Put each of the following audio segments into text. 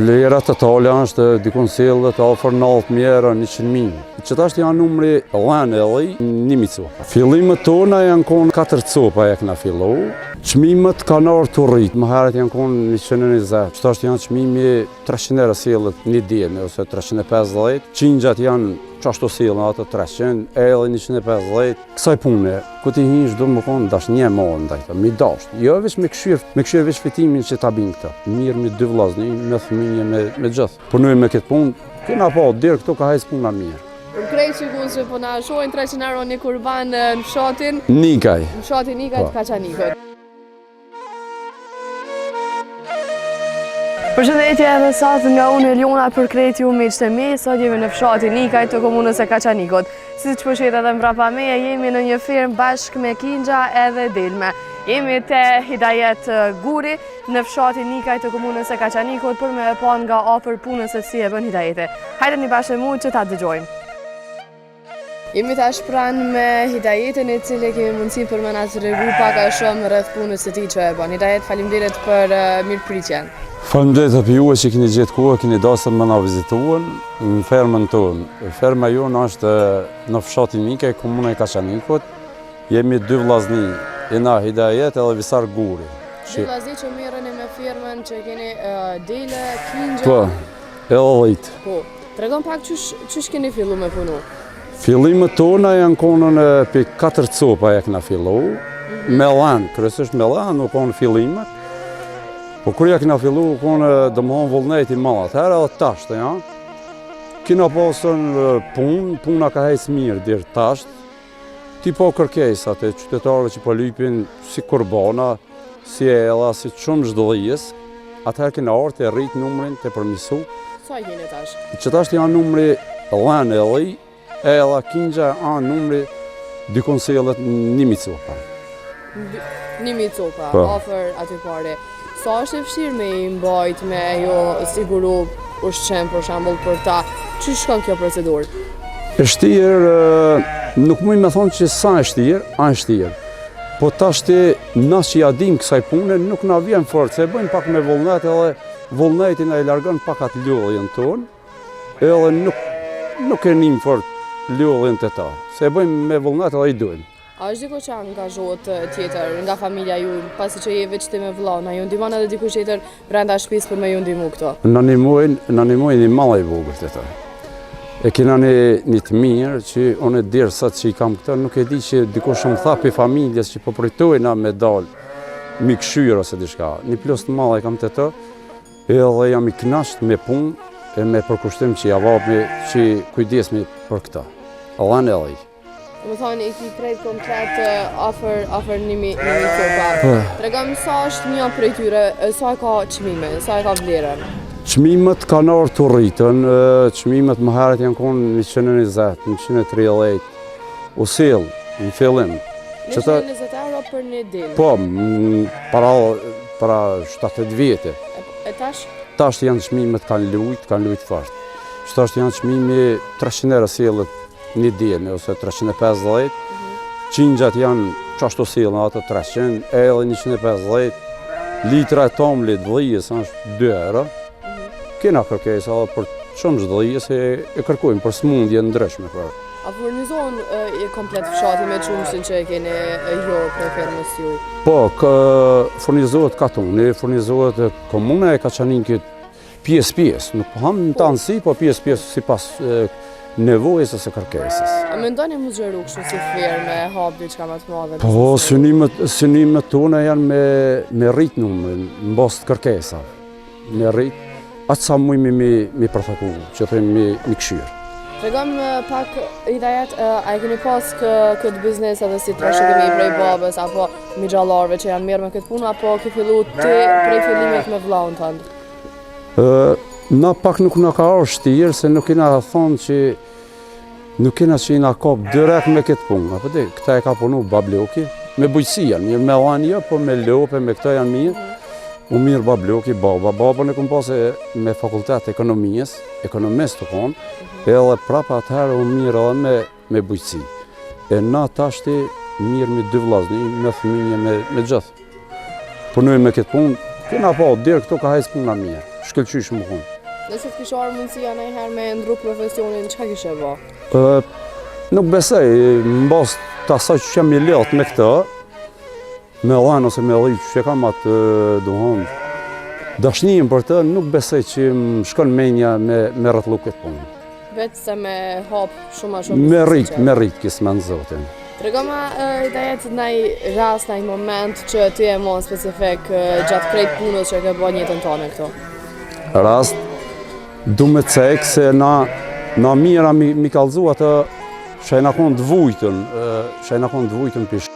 Lera totale është dikun sjellët afër 90.000 euro, 100.000. Qëtash janë numri lanë edhe 1.000 copa. Fillimet tona janë konë 4 copa e këna fillu. Çmimet kanë ardhur të rrit. Më herët janë konë 120. Qëtash janë çmimi 300 euro sjellët një ditë ose 350. Qingjat janë qashtu sjellën ato 300, edhe 150. Kësaj pune, ku ti hinsh do më konë dash një marrë ndaj mi dash. Jo veç me këshir veç fitimin që ta bin këta. Mirë me 2 vllazni, me fëmijë, me gjithë. Punoj me këtë punë, kena pa dirë këtu ka hajs puna mirë. Për krejt që ku që po na shohin 300 euro një kurban në fshatin Nikaj. Në fshatin Nikaj të Kaçanikut. Përshëndetje edhe sot nga unë Eliona për krejt ju miqtë e mi, sot jemi në fshatin Nikaj të komunës e Kaçanikut. Si që përshet edhe mbrapa meje, jemi në një firmë bashkë me Kingja edhe Dilme. Jemi te Hidajet Guri në fshatin Nikaj të komunës e Kaçanikut për me e pa nga afër punës se si e bën Hidajete. Hajde një bashkë mu që ta dëgjojmë. Jemi tash pranë me Hidajetin e cili kemi mundësi për me na të regu pak a shumë rreth punës së tij që e bën. Hidajet, faleminderit për mirëpritjen. Faleminderit për juve që keni gjetë kohë, keni dasëm më na vizituan në fermën tonë. Ferma jonë është në fshatin Nikaj, komuna e Kaçanikut. Jemi 2 vllazni, jena Hidajet edhe Visar Guri. 2 vllazni që merreni me firmën që keni Dele, Kingja. Po, edhe dhejt. Po, tregon pak çish keni fillu me punu. Fillimet tona janë konën për 4 copa e këna fillu. Me lanë, kryesisht me lanë, nuk konë fillimet. Po kur ja kena fillu, konë dëmohon vullneti mallat, herë edhe tashtë, ja. Kina pasën puna ka hejs mirë dirë tashtë. Ti po kërkesat e qytetarëve që po lypin si kurbana, si ella, si shumë zhdëllijës. Atëherë kena orë të rritë numrin të përmisu. Sa jeni tash? Qëtasht janë numri lanë edhe, ella Kingja anë numri dikon sjellët 1.000 copa. 1.000 copa, ofër aty pare. Sa është e vështirë me i mbajt, me jo siguru ushqem për shembull për ta, që shkon kjo procedurë? E shtirë, nuk muj me thonë që sa e shtirë, a e shtirë. Po tashti, na që ja dim kësaj pune, nuk na vjen fort, se e bëjmë pak me vullnet, edhe vullnetin e largën pak atë ljolljen tonë, edhe nuk e nim fort ljolljen të ta, se e bëjmë me vullnet edhe i dojmë. A është diko që angazhohet tjetër nga familja ju, pasi që je veç ti me vllana, ju ndihmon edhe diku tjetër brenda shtëpisë për me ju ndihmu këto? Na ndihmojnë një malla i vogël të ta. E kena një të mirë që unë e dirë sot që i kam këta, nuk e di që dikush më tha për familjes që po përtojna me dalë mi këshyr ose diçka. Një plus të malla i kam të ta, edhe jam i knasht me punë e me përkushtim që javapi që kujdesmi për këta. Allanë edhe. Më thonë, i ki krejt komplet ofër 1.000 copa. Tregom sa është një prej tyre, sa e ka çmime, sa e ka vlerën? Çmimet kanë ardhur të rritën, çmimet më herët janë konë 120, 130. U sjell në fillim. 120 euro për një ditë? Po, para 7 vjetë. E tash? Tash janë çmimet kanë lujt fort. Tash janë çmimi 300 euro sjellët një ditë ose 350. Qingjat janë qashtu sjellën ato 300, edhe 150. Litra e tomlit dhijës është 2 euro. Kena kërkesa për shumë zhdëllijës e kërkojmë për smundje ndryshme. A furnizohen komplet fshati me çumshin që e keni jo për firmës juaj? Po, furnizohet katuni, furnizohet komuna e Kaçanikut pjesë. Nuk po ham në tanësi, po pjesë sipas nevojës ose kërkesës. A mendoni mu zgjeru kështu si firmë, hap diçka më të madhe? Po, synimet tona janë me rrit numrin, në bazë të kërkesa. Me rrit, atë sa mujmë mi përthaku, që thëmë mi këshyrë. Tregom pak Hidajet, a e keni pas këtë biznes edhe si trashëgimi prej babës, apo migjallarve që janë mirë me këtë punë, apo ke fillu ti prej fillimit me vllahun tënd? Na pak nuk na ka ardhur shtirë, se nuk kena thonë që nuk kena që i na kap direkt me këtë punë. Apo di, këta e ka punu babloki, me bujqësi janë mirë, me lanja, po me lope, me këta janë mirë. U mirë babloki, babën e kom pasë me fakultet ekonomist të konë, edhe prapa atëherë u mirë edhe me bujqësi. E na tashti mirë me 2 vllazni, me fëmijë, me gjithë. Punojmë me këtë punë, kena pa, dirë këto ka hajs puna mirë, shkëlqysh më konë. Nëse të kishe arë mundësia ndonjëherë me ndru profesionin, çka kishe bë? Nuk besoj, mbas të asaj që jam i lehtë me këtë, me dhanë ose me dhijë që kam atë, domthon, dashnin për të, nuk besoj që më shkon menja me rrotullu këtë punë. Vetë se me hap shumë a shumë. Me rrit kisë me në zotin. Tregoma da jetë ndaj rast, ndaj moment që ti e mon specifik gjatë krejt punës që ke bën jetën tonë këtu. Rast, du me cek se na mira mi kallëzu atë që e na konë të vujtën pish.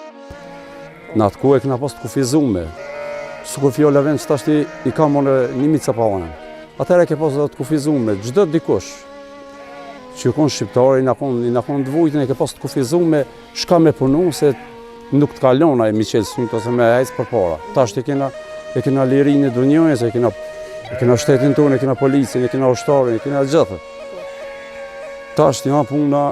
Në atë ku e këna pas të kufizume. Su ku fjolla vend që tashti i ka mone një mitë sa paonen. Atëre ke pas të kufizume, gjdo dikush që ju konë shqiptari, i na konë të vujtën, e ke pas të kufizume, shka me punu, se nuk të kalona e mi qelë synt ose me hejtë për para. Tashti e kena lirinë e dunjojës, e kena shtetin tonë, e kena policin, e kena ushtarin, e kena gjithë. Tashti nga puna,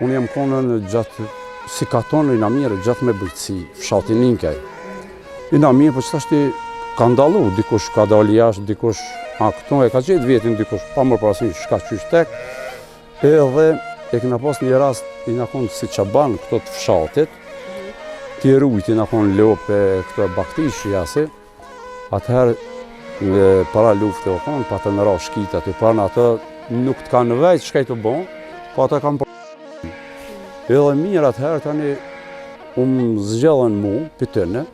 unë jam konën gjatë, si katonë i na mirë, gjatë me bëjtësi, fshatin ninkaj. I na mirë, për që tashti ka ndalu, dikush ka dali jashtë, dikush këto e ka gjetë vjetin, dikush pa mërë parasin shka qysh tek, edhe e kena pas një rast, i na konë si qaban këto të fshatit, t'i rujt i na konë lope këto baktishi jasi, atëherë në para lufte o konë, pa të nëra shkita të parë në atë, nuk t'ka në vejtë shka i të bon, pa të kam për. Edhe mirë atëherë tani zgjedhen mu, për tëne,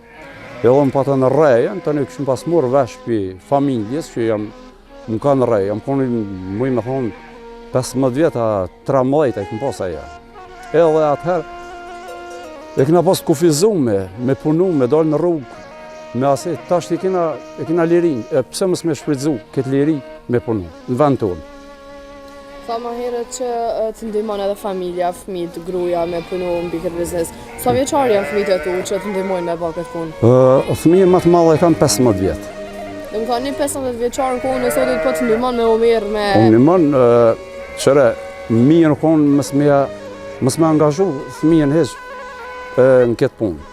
edhe më patë në rejën, tani këshim pas morë vesh për familjes, që më ka në rejë, jam koni mëj me thonë 15 vjeta, 13 e këmë pas aja. Edhe atëherë e kena pas kufizume, me punu, me dalë në rrugë, me aset, tash e kena lirin, pse mësë me shfridzu këtë liri me punu, në vend tonë. Sa ma herët që të ndihmon edhe familja, fëmijët, gruaja me punu mbi këtë biznes. Sa vjeçar janë fëmijët e tu që të ndihmojnë me bë këtë punë? Fëmijën më të madhe e kanë 15 vjetë. Dhe më thani një 15 vjeçar në kohën e sotit po të ndihmon me umirë me... Unë ndihmon, qëre, mirë në kohën mësë me angazhu fëmijën heq në këtë punë.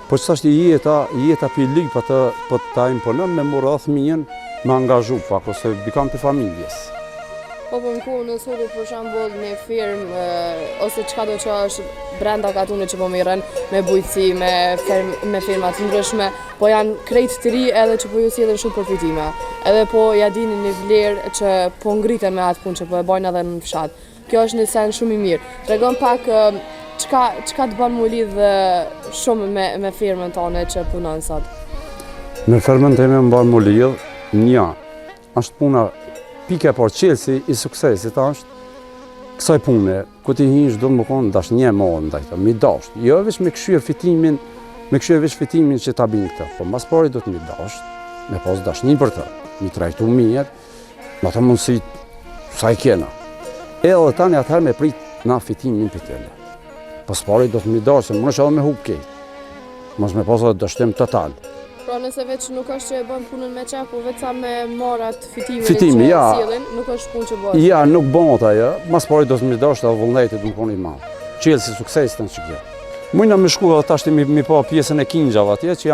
Po që ashtë jeta për lyp për ta imponën me morë dhe fëmijën me angazhu pak, ose bikam për familjes. Po për në kohën e sotit për shembull një firmë ose çka do që është brenda katune që po mirën me bujqësi, me firma të ndryshme, po janë krejt të ri edhe që po ju sjellin shumë përfitime. Edhe po ja dini një vlerë që po ngriten me atë punë që po e bajnë edhe në fshat. Kjo është një sen shumë i mirë. Tregon pak çka të bën mu lidh shumë me firmën tonë që punon sot. Me firmën time më bën mu lidh, një, është puna pike por qelsi i suksesit është kësaj pune, ku ti hinsh do më konë dash një modë ndajta, mi dasht. Jo veç me këshyr fitimin që ta bin këta, po mas pari do të mi dasht, me pas dashni për të, mi trajtu mirë, me të mundësi sa i kena. Edhe tani atëherë me prit na fitimin për tëne. Pas pari do të mi dasht, se më nëshë edhe me hup kejt, mos me pas edhe dashtim total. Pra nëse veç nuk është që e bën punën me qef, po veç sa me marat fitimin që sjellin, nuk është punë që bëhet. Ja, nuk bëhet ajo, mas pari do të mi dasht edhe vullnetit nuk poni madh. Qelsi sukses të në që kjo. Mujna me shku edhe tashti mi pa pjesën e kingjave atje që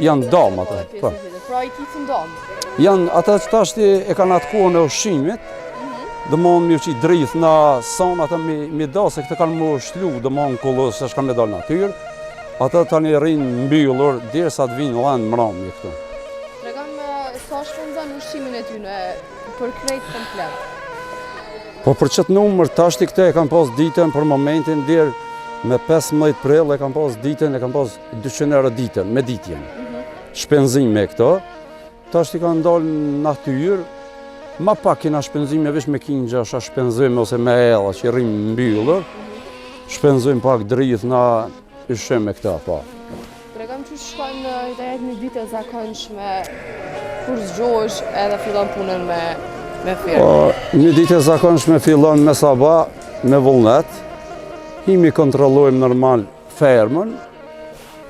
janë damë ata. Pra i kicën damë? Janë ata që tashti e kanë atë kohën e ushqimit, dhe mon mi uqi drith na son ata mi da se këtë kanë më shtlu, dhe mon kullës se shka me dalë natyrë. Ata tani rrinë mbyllur, derisa të vinë lanë mrami këtu. Tregam sa shpenzon ushqimin e tyne për krejt komplet? Po për qëtë numër, tashti këte e kam pas ditën për momentin, dherë me 15 prill e kam pas ditën, e kam pas 200 euro ditën, me ditjen. Shpenzim me këto, tashti kanë dalë në natyrë, ma pak kena shpenzime veç me kingja, sha shpenzime ose me ella që rrinë mbyllur, shpenzim pak drith na ushqim me këta, po. Tregam që shkojnë i të jetë një ditë e zakonshme kur zgjohesh edhe fillon punën me firmë. Një ditë e zakonshme fillon me sabah, me vullnet, himi kontrollojmë normal fermën,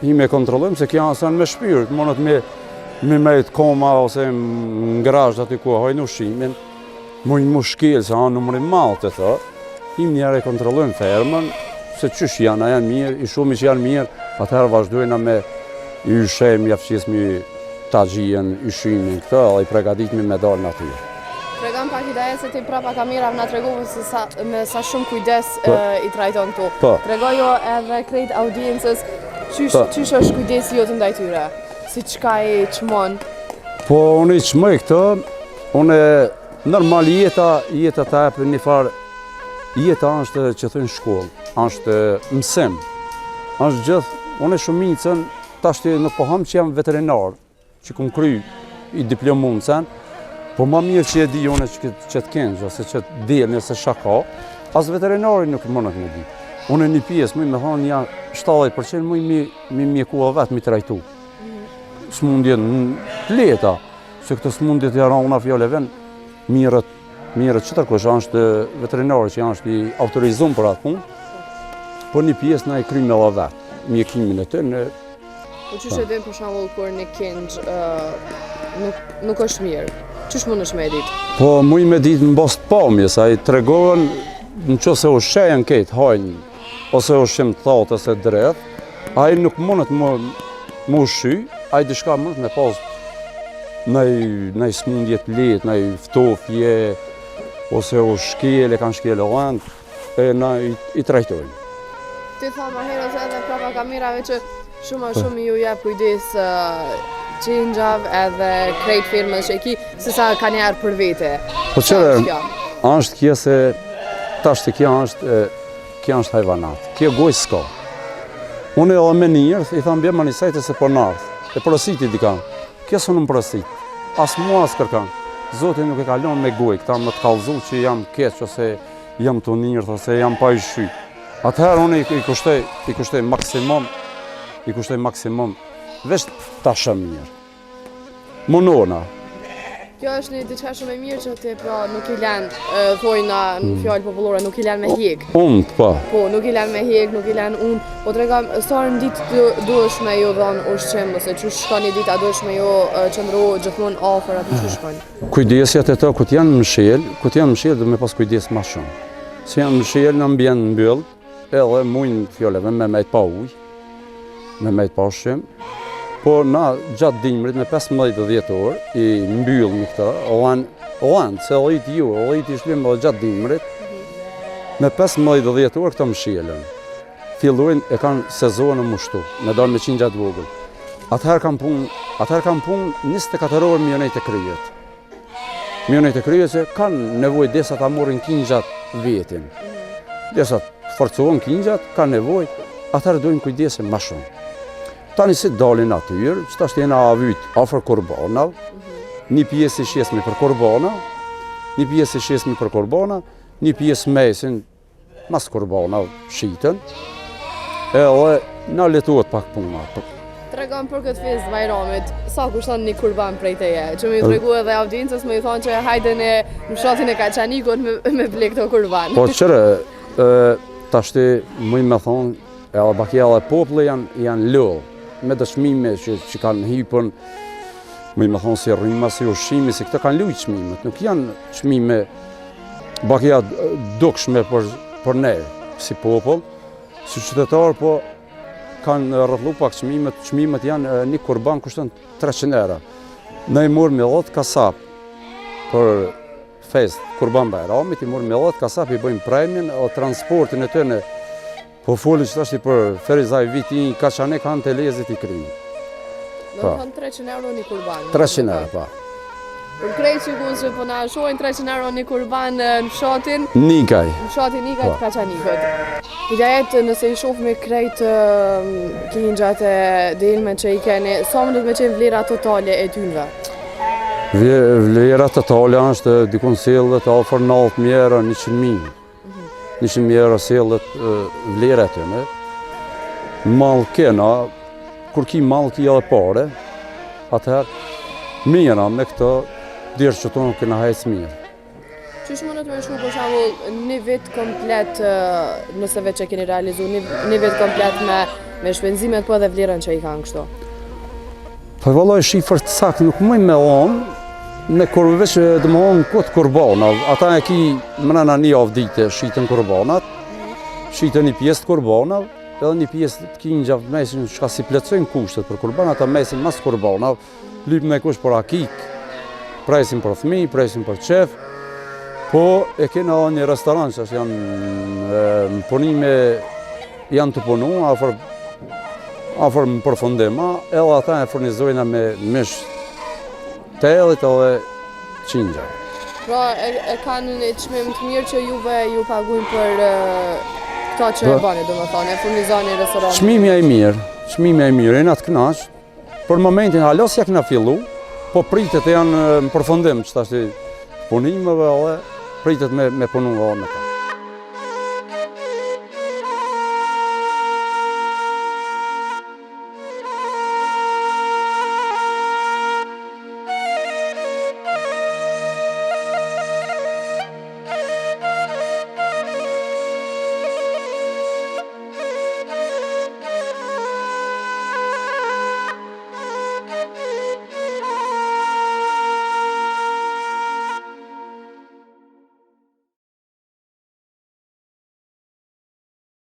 himi kontrollojmë se kjo janë me shpirt, monët me mejt koma ose ngrasht aty ku hajnë ushqimin, mujnë mushkil se anë numërin malë të thë, himi njëre kontrollojmë fermën, se qysh janë mirë, i shumë që janë mirë, atëherë vazhdojna me i ushem, jafqismi tajien, ushimin këta, dhe i pregaditmi me dalë në atyre. Tregom pak ide se ti prapa kamerave na tregove se me sa shumë kujdes I trajton këtu. Po. Tregojo edhe krejt audiencës çysh është kujdesi jote ndaj tyre. Si çka I çmon. Po unë I çmoj këtë, unë normal jeta ta jep një farë, jeta është që thënë shkollë, është mësim, është gjithë, unë shumicën, tashti nuk po ham që jam veterinar, që kum kry I diplomuar sen, po më mirë që e di unë që të këngë, ose që të del nëse shaka, as veterinari nuk mënat me di. Unë një pjesë, më thonë ja 70% më mjekua vetë, më trajtu. Smundjet të leta, se këtë smundjet janë una fjale ven, mirët që tërkosh, është veterinari që është I autorizuar për atë punë, po një pjesë na I krymë edhe vetë, mjekimin e të në... Po qysh e din për shembull kur një këngë nuk është mirë. Qysh mund është me ditë? Po muj me ditë në bas të pamje, sa I tregohen në që se u shejen këtë hajnë, ose u shem të thatë ose dreth, a I nuk mundet më ushqy, a I dishka mundet me pas nëj smundje të letë, nëj ftofje, ose u shkele, kanë shkele lëndë, e na I trajtojnë. Ti tha ma herës edhe prapa kamerave që shumë ju jep kujdes qengjave edhe krejt firmës që ki, se sa ka njerë për vete. Po qëre, është kje se, tash të kja është hajvanat, kje gojë s'ka. Unë edhe me njërth, I thamë bje ma një sajtë se për nardh, e përësit I dika, kje së në më përësit, as mua as kërkan. Zotin nuk e kalon me gojë, këta më të kalzu që jam keq, ose jam të njërth, ose jam pa I shy. Atëherë unë I kushtoj maksimum, veç ta shumë mirë. Monona. Kjo është një diçka shumë e mirë që ti pra nuk I lën, thojna në fjalë popullore, nuk I lën me hjek. Unë, po. Po, nuk I lën me hjek, nuk I lën unë. Po tregom, sa në ditë duhesh me ju dhënë ushqim, ose që shkon një ditë a duhesh me ju qëndru gjithmonë afër aty që shkon. Kujdesjet e të, kur janë mëshel, dhe me pas kujdes ma shumë. Si janë mëshel, në mbjen në mbyll, edhe mujnë fjalleve me mejt pa ujë, me mejt pa ushqim. Po na gjatë dimrit me 15-10 orë I mbyll në këta, lanë, se lejti I shlim edhe gjatë dimrit, me 15-10 orë këta mshjelen. Fillojnë e kanë sezonën mushtu, me dalë me 100 gjatë vogël. Atëherë kanë punë 24 orë mionejt e kryet. Mionejt e kryet se kanë nevoj desa ta morin kingjat vetin. Desa forcohen kingjat, kanë nevoj, atëherë dojnë kujdesen ma shumë. Tani si dalin atyr, që tash jena avyt afër korbanav, një pjesë I shesmi për korbana, një pjesë mesin mas korbanav shiten, edhe na letohet pak puna. Tregom për këtë festë Bajramit, sa kushton një kurban prej teje, që më I tregu edhe audiencës, më I thonë që hajde në fshatin e Kaçanikut me ble këto kurban. Po qëre, tashti më me thonë, edhe bakja dhe poplë janë lëllë, me dëshmime që kanë hipën, më thonë si rrima, si ushqimi, si këta kanë lujtë çmimet, nuk janë çmime bakja dukshme për ne, si popull, si qytetar, po kanë rrëtlu pak çmimet janë një kurban kushton 300 euro. Ne I morë me 10 kasap për fest kurban Bajramit, I morë me 10 kasap, I bëjmë premjen, o transportin e tëne, po folin që tashti për Ferizaj viti I Kaçanik kanë të lezit I krymë. Do të thonë 300 euro një kurban. 300 euro, pa. Për krejt që ku që po na shohin 300 euro një kurban në fshatin Nikaj. Në fshatin Nikaj të Kaçanikut. Idejet nëse I shoh me krejt kingjat e delme që I keni, sa më do të me qenë vlera totale e tynve? Vlera totale është dikun sellet afër 90.000 euro, 100.000. 100.000 euro sellet vlera e tyne. Mall kena, kur ki mall ki edhe pare, atëherë mira me këto, dirë që tonë këna hajtë mirë. Qysh mundet me shku për shembull një vit komplet, nëse veç e keni realizu, një vit komplet me shpenzimet po edhe vlerën që I kanë kështu? Po vallaj shifër të saktë nuk mëj me onë, në kur veç dhe më onë këtë kurbana, ata e ki mrena një avë dite shiten kurbanat, shiten një pjesë të kurbanat, edhe një pjesë të kingjave mesin që ka si plecojnë kushtet për kurbanat, ata mesin mas kurbanat, lypë me kush për akik, presin për fëmijë, presin për qef, Po e kena një restoran që janë në punime, janë të punu, afër më përfundima, edhe ata e furnizojnë me mish të ellit edhe qingja. Pra e kanë një çmim të mirë që juve ju paguajnë për këta që e bani, domethënë, e furnizoni restoranin. Çmimi i mirë, jena të kënaq. Për momentin halos ja kena fillu, po pritet janë në përfundim, që tash punimeve edhe pritet me punu edhe me ta.